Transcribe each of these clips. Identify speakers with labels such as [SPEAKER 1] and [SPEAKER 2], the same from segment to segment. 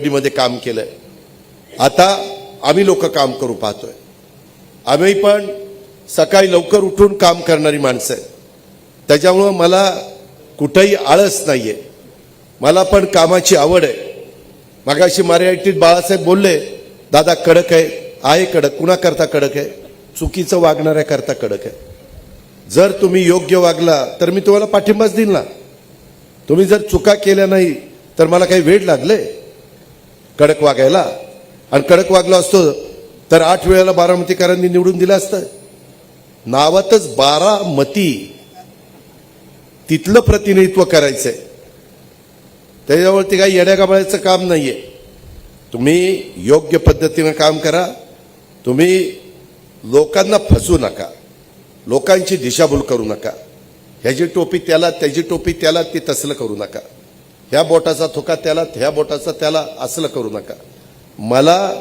[SPEAKER 1] मध्ये काम केलंय। आता आम्ही लोक काम करू पाहतोय। आम्ही पण सकाळी लवकर उठून काम करणारी माणसं आहे, त्याच्यामुळे मला कुठेही आळस नाहीये। मला पण कामाची आवड आहे। मगाशी मराठीत बाळासाहेब बोलले, दादा कडक आहे कडक, कुणा करता कडक आहे? चुकीचं वागणाऱ्या करता कडक आहे। जर तुम्ही योग्य वागला तर मी तुम्हाला पाठिंबाच देईल ना। तुम्ही जर चुका केल्या नाही तर मला काही वेळ लागले कडक वागायला? आणि कडक वागलो असतो तर 8 वेळेला बारामतीकरांनी निवडून दिलं असतं। नावातच बारामती, तिथलं प्रतिनिधित्व करायचंय, त्याच्यावरती काही येड्यागाबळ्याचं काम नाहीये। तुम्ही योग्य पद्धतीने काम करा। तुम्ही लोकांना फसवू नका, लोकांची दिशाभूल करू नका। ह्याची टोपी त्याला, त्याची टोपी त्याला, ती तसलं करू नका। ह्या बोटाचा थुका त्याला, ह्या बोटाचा त्याला, असलं करू नका। मला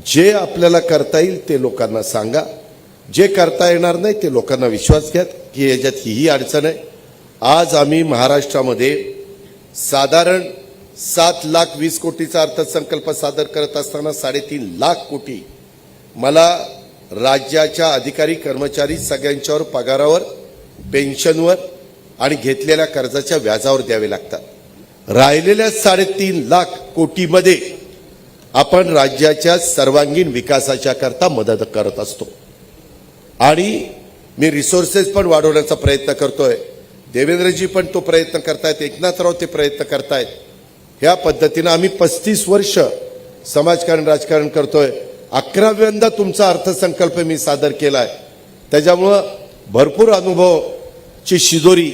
[SPEAKER 1] जे आपल्याला करता येईल ते लोकांना सांगा, जे करता येणार नाही ते लोकांना विश्वास घ्या की याच्यात ही अडचण आहे। आज आम्ही महाराष्ट्रामध्ये साधारण 7,20,00,000 कोटीचा अर्थसंकल्प सादर करत असताना 3.5 लाख कोटी मला राज्याच्या अधिकारी कर्मचारी सगळ्यांच्यावर पगारावर, पेन्शनवर आणि घेतलेल्या कर्जाच्या व्याजावर द्यावे लागतात। राहिलेल्या 3.5 लाख कोटीमध्ये आपण राज्याच्या सर्वांगीण विकासाच्या करता मदत करत असतो आणि मी रिसोर्सेस पण वाढवण्याचा प्रयत्न करतोय। देवेंद्रजी पण तो प्रयत्न करतायत, एकनाथराव ते प्रयत्न करतायत। ह्या पद्धतीने आम्ही 35 वर्ष समाजकारण राजकारण करतोय। 11व्यांदा तुमचा अर्थसंकल्प मी सादर केलाय, त्याच्यामुळे भरपूर अनुभवची शिदोरी